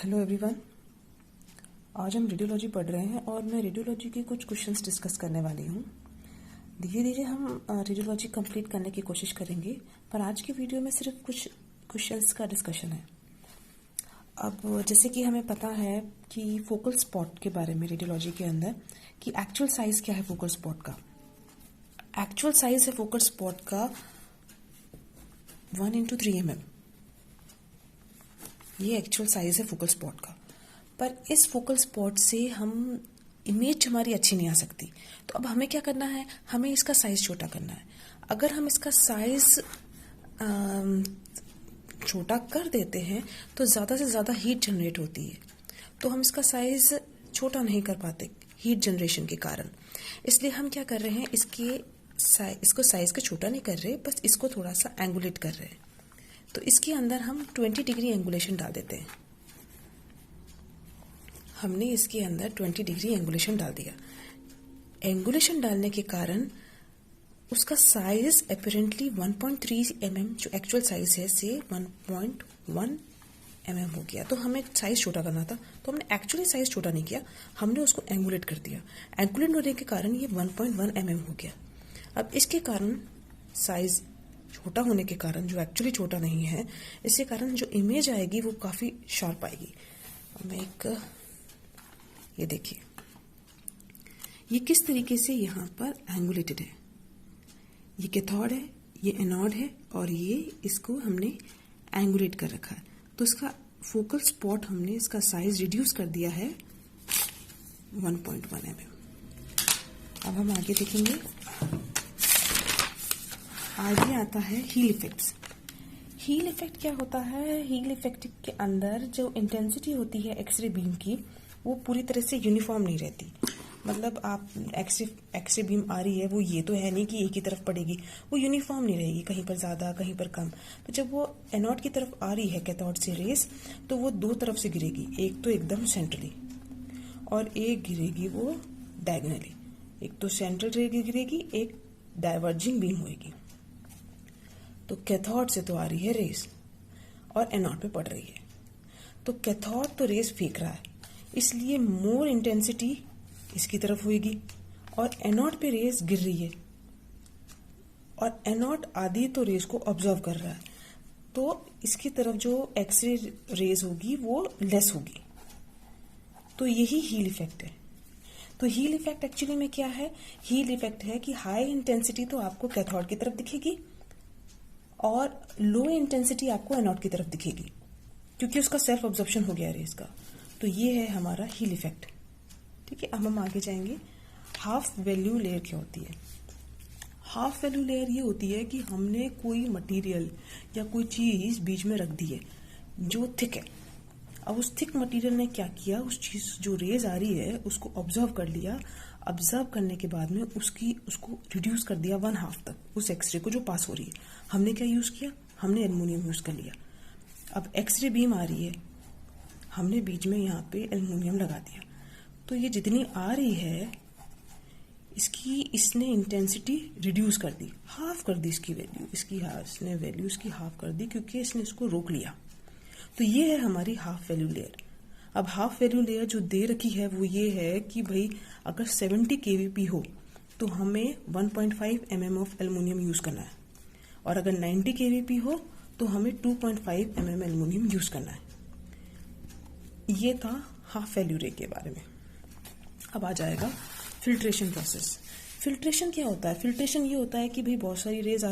Hello everyone. आज हम radiology पढ़ रहे हैं और मैं रेडियोलॉजी के कुछ क्वेश्चंस डिस्कस करने वाली हूँ। धीरे धीरे हम रेडियोलॉजी कंप्लीट करने की कोशिश करेंगे, पर आज की वीडियो में सिर्फ कुछ क्वेश्चंस का डिस्कशन है। अब जैसे कि हमें पता है कि फोकल स्पॉट के बारे में रेडियोलॉजी के अंदर कि एक्चुअल साइज क्या है फोकल स्पॉट का। एक्चुअल साइज है फोकल स्पॉट का 1x3 mm। ये एक्चुअल साइज है फोकल स्पॉट का, पर इस फोकल स्पॉट से हम इमेज हमारी अच्छी नहीं आ सकती। तो अब हमें क्या करना है, हमें इसका साइज छोटा करना है। अगर हम इसका साइज छोटा कर देते हैं तो ज़्यादा से ज़्यादा हीट जनरेट होती है, तो हम इसका साइज छोटा नहीं कर पाते हीट जनरेशन के कारण। इसलिए हम क्या कर रहे हैं, इसको साइज का छोटा नहीं कर रहे, बस इसको थोड़ा सा एंगुलेट कर रहे हैं। तो इसके अंदर हम 20 डिग्री एंगुलेशन डाल देते हैं। हमने इसके अंदर 20 डिग्री एंगुलेशन डाल दिया। एंगुलेशन डालने के कारण उसका साइज अपेरेंटली 1.3 mm जो एक्चुअल साइज है से 1.1 mm हो गया। तो हमें साइज छोटा करना था, तो हमने एक्चुअली साइज छोटा नहीं किया, हमने उसको एंगुलेट कर दिया। एंगुलेट होने के कारण ये 1.1 mm हो गया। अब इसके कारण साइज छोटा होने के कारण, जो एक्चुअली छोटा नहीं है, इसके कारण जो इमेज आएगी वो काफ़ी शार्प आएगी। मैं ये देखिए, ये किस तरीके से यहाँ पर एंगुलेटेड है। ये कैथोड है, ये एनोड है, और ये इसको हमने एंगुलेट कर रखा है। तो इसका फोकल स्पॉट हमने इसका साइज रिड्यूस कर दिया है 1.1 mm। अब हम आगे देखेंगे। आगे आता है हील इफेक्ट्स। हील इफेक्ट क्या होता है? हील इफेक्ट के अंदर जो इंटेंसिटी होती है एक्सरे बीम की, वो पूरी तरह से यूनिफॉर्म नहीं रहती। मतलब आप एक्सरे बीम आ रही है, वो ये तो है नहीं कि एक ही तरफ पड़ेगी, वो यूनिफॉर्म नहीं रहेगी, कहीं पर ज़्यादा कहीं पर कम। तो जब वो एनोड की तरफ आ रही है कैथोड से रेस, तो वो दो तरफ से गिरेगी, एक तो एकदम सेंट्रली और एक गिरेगी वो डायगोनली। एक तो सेंट्रल रे गिरेगी, एक डाइवर्जिंग बीम होगी। तो कैथोड से तो आ रही है रेस और एनोड पे पड़ रही है, तो कैथोड तो रेस फेंक रहा है, इसलिए मोर इंटेंसिटी इसकी तरफ होगी, और एनोड पे रेस गिर रही है, और एनोड आधी तो रेस को ऑब्जर्व कर रहा है, तो इसकी तरफ जो एक्सरे रेस होगी वो लेस होगी। तो यही हील इफेक्ट है। तो हील इफेक्ट एक्चुअली में क्या है? हील इफेक्ट है कि हाई इंटेंसिटी तो आपको कैथोड की तरफ दिखेगी और लो इंटेंसिटी आपको एनोड की तरफ दिखेगी, क्योंकि उसका सेल्फ ऑब्जर्प्शन हो गया रेस का। तो ये है हमारा हील इफेक्ट। ठीक है, अब हम आगे जाएंगे। हाफ वैल्यू लेयर क्या होती है? हाफ वैल्यू लेयर ये होती है कि हमने कोई मटेरियल या कोई चीज बीच में रख दी है जो थिक है। अब उस थिक मटेरियल ने क्या किया, उस चीज जो रेज आ रही है उसको ऑब्जर्व कर लिया। ऑब्जर्व करने के बाद में उसको रिड्यूस कर दिया 1/2 तक, उस एक्सरे को जो पास हो रही है। हमने क्या यूज किया? हमने एल्युमिनियम यूज कर लिया। अब एक्सरे बीम आ रही है, हमने बीच में यहाँ पे एल्युमिनियम लगा दिया। तो ये जितनी आ रही है इसने इंटेंसिटी रिड्यूस कर दी, हाफ कर दी इसकी वैल्यू, इसने वैल्यू इसकी हाफ कर दी, क्योंकि इसने इसको रोक लिया। तो ये है हमारी हाफ वैल्यू लेयर। अब हाफ वैल्यू लेयर जो दे रखी है वो ये है कि भाई अगर 70 kVp हो तो हमें 1.5 mm ऑफ एल्युमिनियम यूज करना है, और अगर 90 kVp हो तो हमें 2.5 mm एल्युमिनियम यूज करना है। ये था हाफ वैल्यू रे के बारे में। अब आ जाएगा फिल्ट्रेशन प्रोसेस। फिल्ट्रेशन क्या होता है? फिल्ट्रेशन ये होता है कि भाई बहुत सारी रेज आ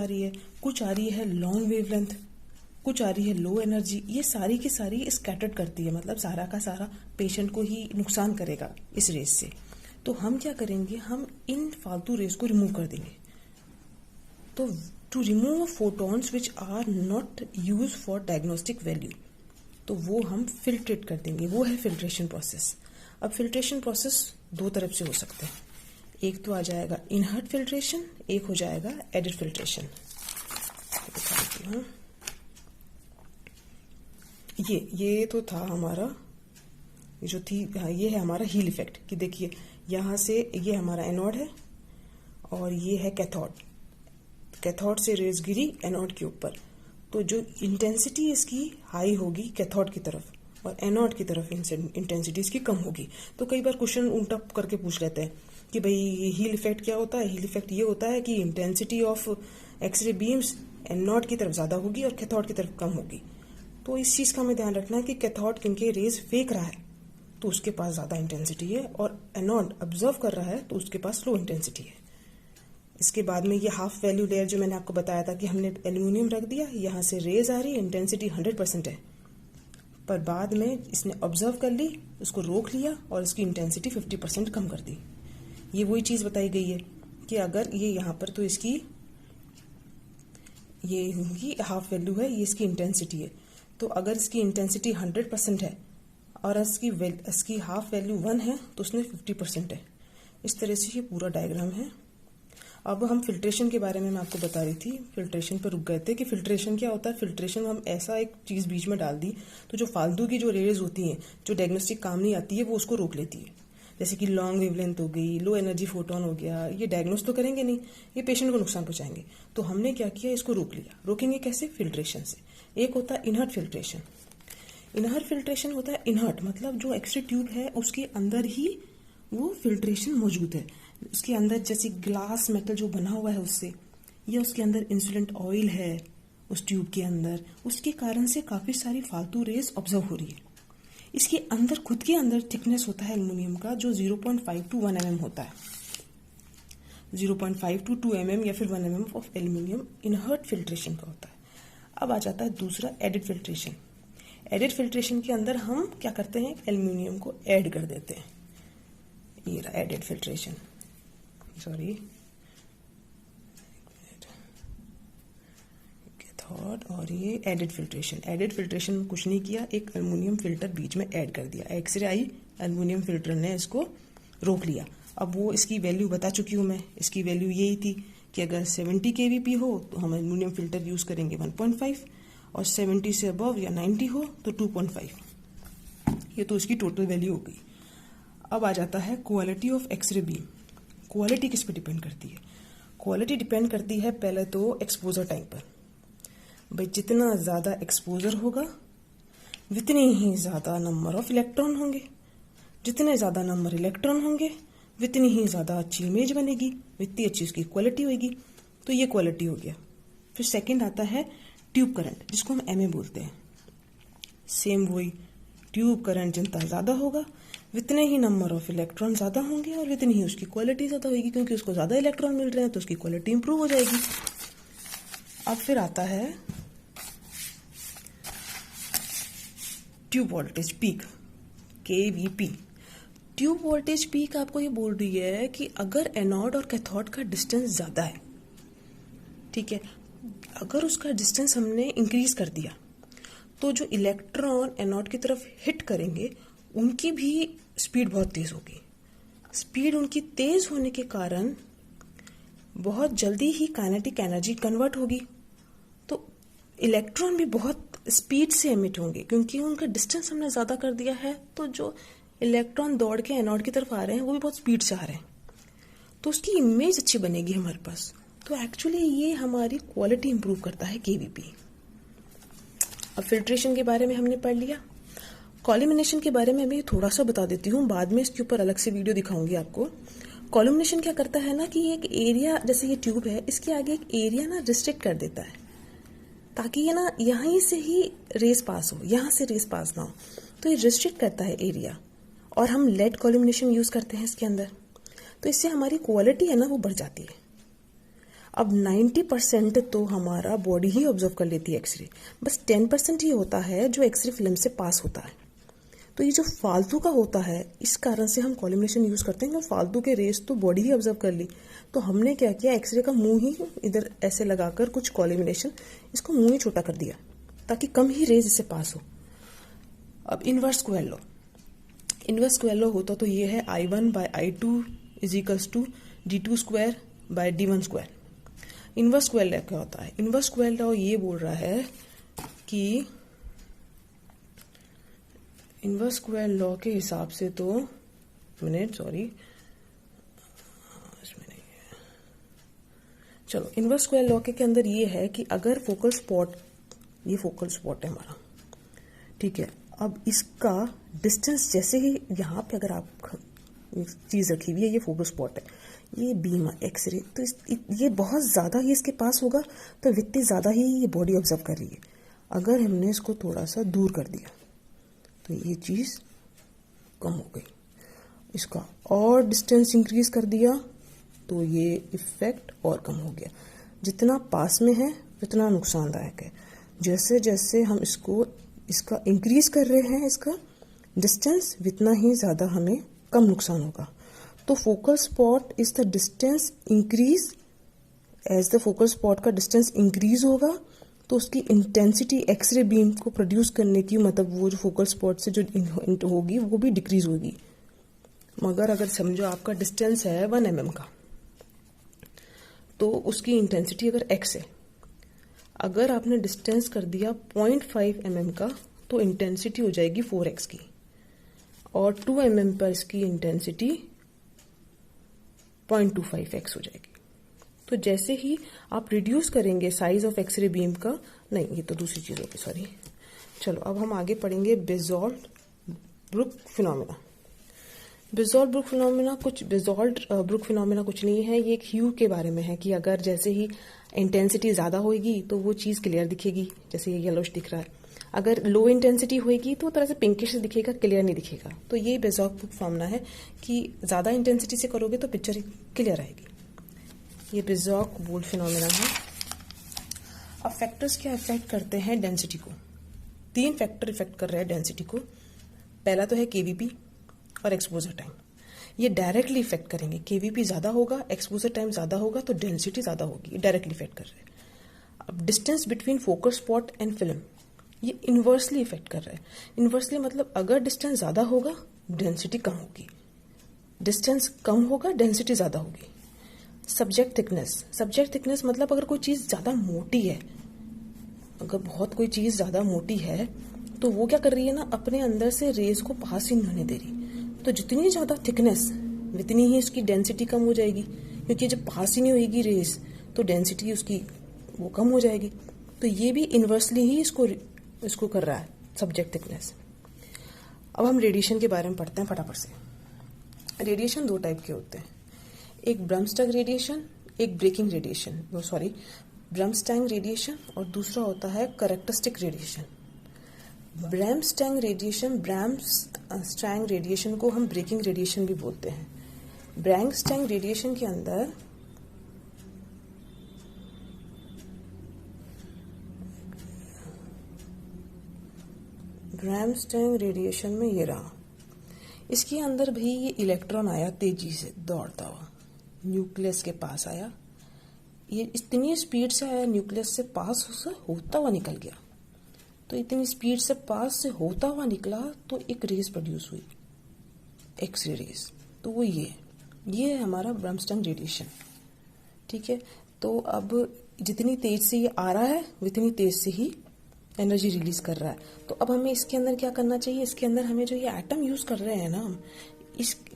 रही है, कुछ आ रही है लॉन्ग वेवलेंथ, कुछ आ रही है लो एनर्जी। ये सारी की सारी स्कैटर्ड करती है, मतलब सारा का सारा पेशेंट को ही नुकसान करेगा इस रेस से। तो हम क्या करेंगे, हम इन फालतू रेस को रिमूव कर देंगे। तो to remove photons which are not use for diagnostic value, तो वो हम फिल्ट्रेट कर देंगे। वो है फिल्ट्रेशन प्रोसेस। अब फिल्ट्रेशन प्रोसेस दो तरफ से हो सकते हैं। एक तो आ जाएगा इनहर्ट फिल्ट्रेशन, एक हो जाएगा एडिड फिल्ट्रेशन। दिखा देती हूँ। ये तो था हमारा, ये है हमारा हील इफेक्ट कि देखिए यहाँ से ये हमारा एनोड है और ये है कैथोड। कैथोड से रेज गिरी एनोड के ऊपर, तो जो इंटेंसिटी इसकी हाई होगी कैथोड की तरफ और एनोड की तरफ इंटेंसिटी इसकी कम होगी। तो कई बार क्वेश्चन उल्टा करके पूछ लेते हैं कि भाई हील इफेक्ट क्या होता है। हील इफेक्ट ये होता है कि intensity of x-ray beams anode की तरफ ज़्यादा होगी और कैथोड की तरफ कम होगी। तो इस चीज़ का हमें ध्यान रखना है कि कैथोड क्योंकि रेज फेंक रहा है तो उसके पास ज़्यादा इंटेंसिटी है, और एनोड ऑब्जर्व कर रहा है तो उसके पास लो इंटेंसिटी है। इसके बाद में ये हाफ वैल्यू लेयर जो मैंने आपको बताया था कि हमने एल्यूमिनियम रख दिया, यहाँ से रेज आ रही है, इंटेंसिटी 100% है, पर बाद में इसने ऑब्जर्व कर ली, उसको रोक लिया और इसकी इंटेंसिटी 50% कम कर दी। ये वही चीज़ बताई गई है कि अगर ये यहाँ पर तो इसकी ये हाफ वैल्यू है, ये इसकी इंटेंसिटी है, तो अगर इसकी इंटेंसिटी 100% है और इसकी हाफ वैल्यू 1 है तो उसमें 50% है। इस तरह से ये पूरा डायग्राम है। अब हम फिल्ट्रेशन के बारे में मैं आपको बता रही थी, फिल्ट्रेशन पर रुक गए थे कि फिल्ट्रेशन क्या होता है। फिल्ट्रेशन हम ऐसा एक चीज़ बीच में डाल दी तो जो फालतू की जो रेज होती हैं जो डायग्नोस्टिक काम नहीं आती है वो उसको रोक लेती है। जैसे कि लॉन्ग वेवलेंथ हो गई, लो एनर्जी फोटोन हो गया, ये डायग्नोस तो करेंगे नहीं, ये पेशेंट को नुकसान पहुंचाएंगे। तो हमने क्या किया, इसको रोक लिया। रोकेंगे कैसे? फिल्ट्रेशन से। एक होता है इनहर्ट फिल्ट्रेशन। इनहर्ट फिल्ट्रेशन होता है इनहर्ट मतलब जो एक्सरे ट्यूब है उसके अंदर ही वो फिल्ट्रेशन मौजूद है। उसके अंदर जैसे ग्लास मेटल जो बना हुआ है उससे, या उसके अंदर इंसुलेंट ऑयल है उस ट्यूब के अंदर, उसके कारण से काफ़ी सारी फालतू रेज ऑब्जर्व हो रही है। इसके अंदर खुद के अंदर थिकनेस होता है एल्युमिनियम का जो 0.5 to 1 mm होता है। 0.5 to 2 mm या फिर 1 mm ऑफ एल्युमिनियम इनहर्ट फिल्ट्रेशन का होता है। अब आ जाता है दूसरा एडिड फिल्ट्रेशन। एडिड फिल्ट्रेशन के अंदर हम क्या करते हैं, एल्युमिनियम को ऐड कर देते हैं। ये रहा एडिड फिल्ट्रेशन, सॉरी कैथोड, और ये एडिड फिल्ट्रेशन। एडिड फिल्ट्रेशन में कुछ नहीं किया, एक एल्युमिनियम फिल्टर बीच में ऐड कर दिया। एक्सरे आई, एल्युमिनियम फिल्टर ने इसको रोक लिया। अब वो इसकी वैल्यू बता चुकी हूँ मैं, इसकी वैल्यू यही थी कि अगर 70 kVp हो तो हम एल्युमिनियम फिल्टर यूज करेंगे 1.5, और 70 से अबव या 90 हो तो 2.5। ये तो इसकी टोटल वैल्यू हो गई। अब आ जाता है quality of x-ray beam. Quality किस पे डिपेंड करती है? क्वालिटी डिपेंड करती है पहले तो एक्सपोजर टाइम पर। भाई जितना ज़्यादा एक्सपोजर होगा उतने ही ज़्यादा नंबर ऑफ इलेक्ट्रॉन होंगे, जितने ज़्यादा नंबर इलेक्ट्रॉन होंगे उतनी ही ज़्यादा अच्छी इमेज बनेगी, उतनी अच्छी उसकी क्वालिटी होगी। तो ये क्वालिटी हो गया। फिर सेकंड आता है ट्यूब करंट, जिसको हम एमए बोलते हैं। सेम वही, ट्यूब करंट जितना ज़्यादा होगा उतने ही नंबर ऑफ इलेक्ट्रॉन ज़्यादा होंगे और उतनी ही उसकी क्वालिटी ज़्यादा होगी, क्योंकि उसको ज़्यादा इलेक्ट्रॉन मिल रहे हैं तो उसकी क्वालिटी इंप्रूव हो जाएगी। अब फिर आता है tube voltage peak, KVP। Tube voltage peak आपको ये बोल रही है कि अगर एनोड और कैथोड का डिस्टेंस ज़्यादा है, ठीक है, अगर उसका डिस्टेंस हमने इंक्रीज कर दिया तो जो इलेक्ट्रॉन एनोड की तरफ हिट करेंगे उनकी भी स्पीड बहुत तेज होगी। स्पीड उनकी तेज होने के कारण बहुत जल्दी ही काइनेटिक एनर्जी कन्वर्ट होगी, तो इलेक्ट्रॉन भी बहुत स्पीड से एमिट होंगे। क्योंकि उनका डिस्टेंस हमने ज़्यादा कर दिया है तो जो इलेक्ट्रॉन दौड़ के एनोड की तरफ आ रहे हैं वो भी बहुत स्पीड से आ रहे हैं, तो उसकी इमेज अच्छी बनेगी हमारे पास। तो एक्चुअली ये हमारी क्वालिटी इंप्रूव करता है KVP। अब फिल्ट्रेशन के बारे में हमने पढ़ लिया। कॉल्यूमिनेशन के बारे में अभी थोड़ा सा बता देती हूँ, बाद में इसके ऊपर अलग से वीडियो दिखाऊंगी आपको। कॉल्यूमिनेशन क्या करता है ना कि एक एरिया, जैसे ये ट्यूब है, इसके आगे एक एरिया ना रिस्ट्रिक्ट कर देता है ताकि ये ना यहीं से ही रेस पास हो, यहाँ से रेस पास ना हो। तो ये रिस्ट्रिक्ट करता है एरिया, और हम लेड कॉल्यूमिनेशन यूज करते हैं इसके अंदर, तो इससे हमारी क्वालिटी है ना वो बढ़ जाती है। अब 90% तो हमारा बॉडी ही ऑब्जर्व कर लेती है एक्सरे, बस 10% ही होता है जो एक्सरे फिल्म से पास होता है। तो ये जो फालतू का होता है, इस कारण से हम कॉल्यूमिनेशन यूज करते हैं कि फालतू के रेस तो बॉडी ही ऑब्जर्व कर ली। तो हमने क्या किया, एक्सरे का मुंह ही इधर ऐसे लगाकर कुछ कॉल्यूमिनेशन, इसको मुंह ही छोटा कर दिया ताकि कम ही रेज इससे पास हो। अब inverse square law, inverse square law होता तो ये है I1/I2 = D2 square by D1 square. Inverse square law क्या होता है? इनवर्स स्क्वायर लॉ ये बोल रहा है कि इनवर्स स्क्वायर लॉ के हिसाब से तो चलो, इनवर्स स्क्वायर लॉ के अंदर ये है कि अगर फोकल स्पॉट ये फोकल स्पॉट है हमारा, ठीक है। अब इसका डिस्टेंस जैसे ही यहाँ पे अगर आप चीज़ रखी हुई है, ये फोकल स्पॉट है, ये बीम एक्सरे, तो ये बहुत ज़्यादा ही इसके पास होगा, तो इतनी ज़्यादा ही ये बॉडी ऑब्जर्व कर रही है। अगर हमने इसको थोड़ा सा दूर कर दिया तो ये चीज़ कम हो गई, इसका और डिस्टेंस इंक्रीज कर दिया तो ये इफेक्ट और कम हो गया। जितना पास में है उतना नुकसानदायक है। जैसे जैसे हम इसका इंक्रीज कर रहे हैं इसका डिस्टेंस, उतना ही ज़्यादा हमें कम नुकसान होगा। तो focal spot is the distance increase, as the focal spot का डिस्टेंस इंक्रीज होगा तो उसकी इंटेंसिटी एक्सरे बीम को प्रोड्यूस करने की, मतलब वो जो फोकल स्पॉट से जो होगी वो भी डिक्रीज होगी। मगर अगर समझो आपका डिस्टेंस है 1 mm का, तो उसकी इंटेंसिटी अगर x है, अगर आपने डिस्टेंस कर दिया 0.5 mm का तो इंटेंसिटी हो जाएगी 4x की, और 2 mm पर इसकी इंटेंसिटी 0.25x हो जाएगी। तो जैसे ही आप रिड्यूस करेंगे साइज ऑफ एक्सरे बीम का, नहीं ये तो दूसरी चीज होगी, सॉरी। चलो अब हम आगे पढ़ेंगे बेजोल्ट ब्रुक फिनोमेना। बेजोल्ट ब्रुक फिनोमेना कुछ नहीं है, ये एक ह्यू के बारे में है कि अगर जैसे ही इंटेंसिटी ज़्यादा होगी तो वो चीज़ क्लियर दिखेगी, जैसे ये येलोश दिख रहा है। अगर लो इंटेंसिटी होगी तो तरह से पिंकिश दिखेगा, क्लियर नहीं दिखेगा। तो ये बेजोल्ट ब्रुक फिनोमेना है कि ज़्यादा इंटेंसिटी से करोगे तो पिक्चर क्लियर आएगी। ये बेजोल्ट ब्रुक फिनोमेना है। अब फैक्टर्स क्या इफेक्ट करते हैं डेंसिटी को? 3 फैक्टर इफेक्ट कर रहे हैं डेंसिटी को। पहला तो है केवीपी और एक्सपोजर टाइम। ये डायरेक्टली इफेक्ट करेंगे। केवीपी ज्यादा होगा, एक्सपोजर टाइम ज्यादा होगा तो डेंसिटी ज्यादा होगी, डायरेक्टली इफेक्ट कर रहे हैं। अब distance between focal spot and film, ये इनवर्सली इफेक्ट कर रहा है। इनवर्सली मतलब अगर डिस्टेंस ज्यादा होगा डेंसिटी कम होगी, डिस्टेंस कम होगा डेंसिटी ज्यादा होगी। सब्जेक्ट थिकनेस मतलब अगर कोई चीज ज्यादा मोटी है, अगर बहुत कोई चीज ज्यादा मोटी है तो वो क्या कर रही है ना, अपने अंदर से रेज को पास ही नहीं होने दे रही। तो जितनी ज्यादा थिकनेस उतनी ही इसकी डेंसिटी कम हो जाएगी, क्योंकि जब पास ही नहीं होगी रेज तो डेंसिटी उसकी वो कम हो जाएगी। तो ये भी इनवर्सली ही इसको कर रहा है, सब्जेक्ट थिकनेस। अब हम रेडिएशन के बारे में पढ़ते हैं फटाफट से। रेडिएशन 2 टाइप के होते हैं, एक ब्रह्मस्टैंग रेडिएशन, एक ब्रेकिंग रेडिएशन, ब्रह्मस्टैंग रेडिएशन, और दूसरा होता है कैरेक्टरिस्टिक रेडिएशन। ब्रह्मस्टैंग रेडिएशन को हम ब्रेकिंग रेडिएशन भी बोलते हैं। ब्रह्मस्टैंग रेडिएशन के अंदर ब्रह्मस्टैंग रेडिएशन में ये रहा, इसके अंदर भी ये इलेक्ट्रॉन आया तेजी से दौड़ता हुआ, न्यूक्लियस के पास आया। ये इतनी स्पीड से आया, न्यूक्लियस से पास होता हुआ निकल गया। तो इतनी स्पीड से पास से होता हुआ निकला तो एक रेस प्रोड्यूस हुई, एक्सरे रेस। तो वो ये है हमारा ब्रह्मस्टैंग रेडिएशन, ठीक है। तो अब जितनी तेज से ये आ रहा है उतनी तेज से ही एनर्जी रिलीज कर रहा है। तो अब हमें इसके अंदर क्या करना चाहिए, इसके अंदर हमें जो ये एटम यूज कर रहे हैं ना हम,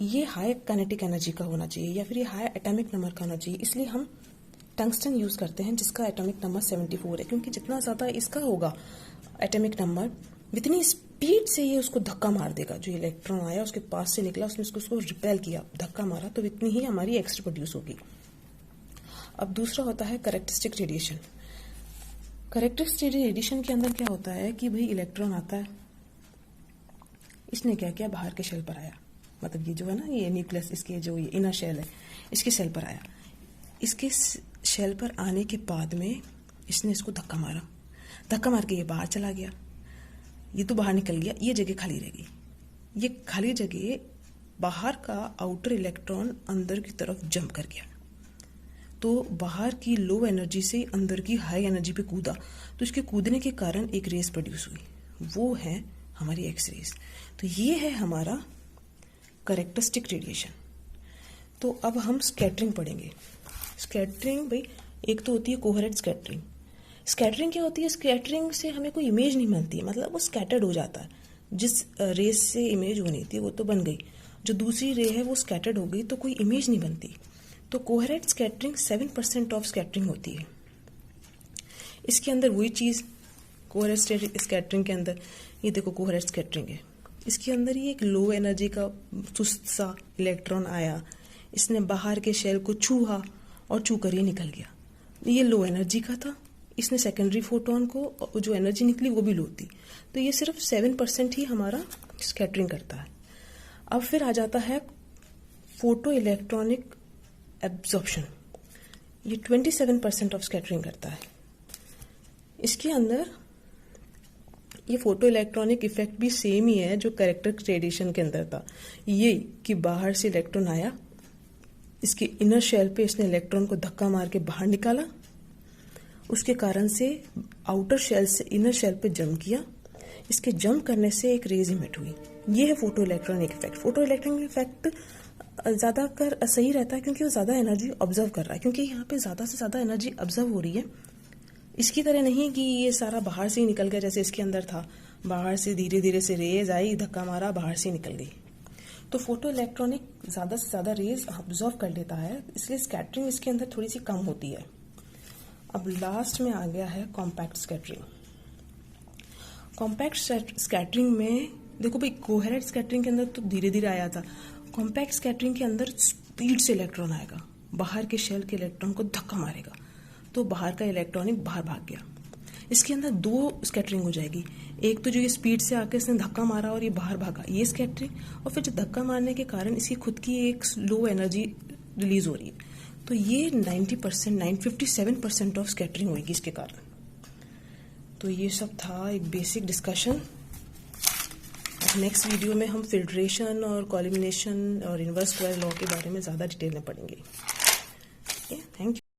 ये हाई काइनेटिक एनर्जी का होना चाहिए या फिर ये हाई एटॉमिक नंबर का होना चाहिए। इसलिए हम टंगस्टन यूज करते हैं जिसका एटॉमिक नंबर 74 है, क्योंकि जितना ज्यादा इसका होगा एटॉमिक नंबर उतनी स्पीड से ये उसको धक्का मार देगा। जो इलेक्ट्रॉन आया उसके पास से निकला, उसने उसको रिपेल किया, धक्का मारा, तो इतनी ही हमारी एक्सरे प्रोड्यूस होगी। अब दूसरा होता है कैरेक्टरिस्टिक रेडिएशन। कैरेक्टरिस्टिक रेडिएशन के अंदर क्या होता है कि भाई इलेक्ट्रॉन आता है, इसने क्या किया, बाहर के शेल पर आया, मतलब ये जो है ना, ये न्यूक्लियस, इसके जो ये इनर शेल है, इसके शेल पर आया। इसके शेल पर आने के बाद में इसने इसको धक्का मारा, धक्का मार के ये बाहर चला गया, ये तो बाहर निकल गया, ये जगह खाली रहेगी। ये खाली जगह बाहर का आउटर इलेक्ट्रॉन अंदर की तरफ जंप कर गया, तो बाहर की लो एनर्जी से अंदर की हाई एनर्जी पे कूदा, तो इसके कूदने के कारण एक रेस प्रोड्यूस हुई, वो है हमारी एक्स रेस। तो ये है हमारा कैरेक्टरिस्टिक रेडिएशन। तो अब हम स्कैटरिंग पढ़ेंगे। स्कैटरिंग भाई एक तो होती है कोहेरेंट स्कैटरिंग। स्कैटरिंग क्या होती है, स्कैटरिंग से हमें कोई इमेज नहीं मिलती, मतलब वो स्कैटर्ड हो जाता है। जिस रेस से इमेज होनी थी वो तो बन गई, जो दूसरी रे है वो स्कैटर्ड हो गई, तो कोई इमेज नहीं बनती। तो कोहेरेंट स्कैटरिंग 7% ऑफ स्कैटरिंग होती है। इसके अंदर वही चीज कोहेरेंट स्कैटरिंग के अंदर ये देखो कोहेरेंट स्कैटरिंग है, इसके अंदर ये एक लो एनर्जी का सुस्त सा इलेक्ट्रॉन आया, इसने बाहर के शेल को छुआ और छू कर ये निकल गया। ये लो एनर्जी का था, इसने सेकेंडरी फोटोन को जो एनर्जी निकली वो भी लो थी, तो ये सिर्फ 7% ही हमारा स्कैटरिंग करता है। अब फिर आ जाता है फोटो इलेक्ट्रॉनिक एब्जॉर्प्शन, ये 27% ऑफ स्कैटरिंग करता है। इसके अंदर ये फोटो इलेक्ट्रॉनिक इफेक्ट भी सेम ही है जो कैरेक्टर रेडिएशन के अंदर था, ये कि बाहर से इलेक्ट्रॉन आया, इसके इनर शेल पे इसने इलेक्ट्रॉन को धक्का मार के बाहर निकाला, उसके कारण से आउटर शेल से इनर शेल पे जंप किया, इसके जंप करने से एक रेज इमिट हुई। ये है photo electronic effect. Photo electronic effect ज़्यादा कर सही रहता है क्योंकि वो ज़्यादा एनर्जी ऑब्जर्व कर रहा है, क्योंकि यहाँ पे ज़्यादा से ज़्यादा एनर्जी ऑब्जर्व हो रही है। इसकी तरह नहीं कि ये सारा बाहर से ही निकल गया, जैसे इसके अंदर था, बाहर से धीरे धीरे से रेज आई, धक्का मारा, बाहर से निकल गई। तो फोटो इलेक्ट्रॉनिक ज़्यादा से ज़्यादा रेज ऑब्जर्व कर लेता है, इसलिए स्कैटरिंग इसके अंदर थोड़ी सी कम होती है। अब लास्ट में आ गया है कॉम्पैक्ट स्कैटरिंग। कॉम्पैक्ट स्कैटरिंग में देखो भाई, कोहेरेंट स्कैटरिंग के अंदर तो धीरे धीरे आया था, कॉम्पैक्ट स्कैटरिंग के अंदर स्पीड से इलेक्ट्रॉन आएगा, बाहर के शेल के इलेक्ट्रॉन को धक्का मारेगा, तो बाहर का इलेक्ट्रॉनिक बाहर भाग गया। इसके अंदर दो स्कैटरिंग हो जाएगी, एक तो जो ये स्पीड से आके इसने धक्का मारा और ये बाहर भागा, ये स्कैटरिंग, और फिर जो धक्का मारने के कारण इसकी खुद की एक लो एनर्जी रिलीज हो रही है, तो ये 57% ऑफ स्कैटरिंग होगी इसके कारण। तो ये सब था एक बेसिक डिस्कशन। नेक्स्ट वीडियो में हम फिल्ट्रेशन और कॉलिमिनेशन और इनवर्स स्क्वायर लॉ के बारे में ज़्यादा डिटेल में पढ़ेंगे। Thank you.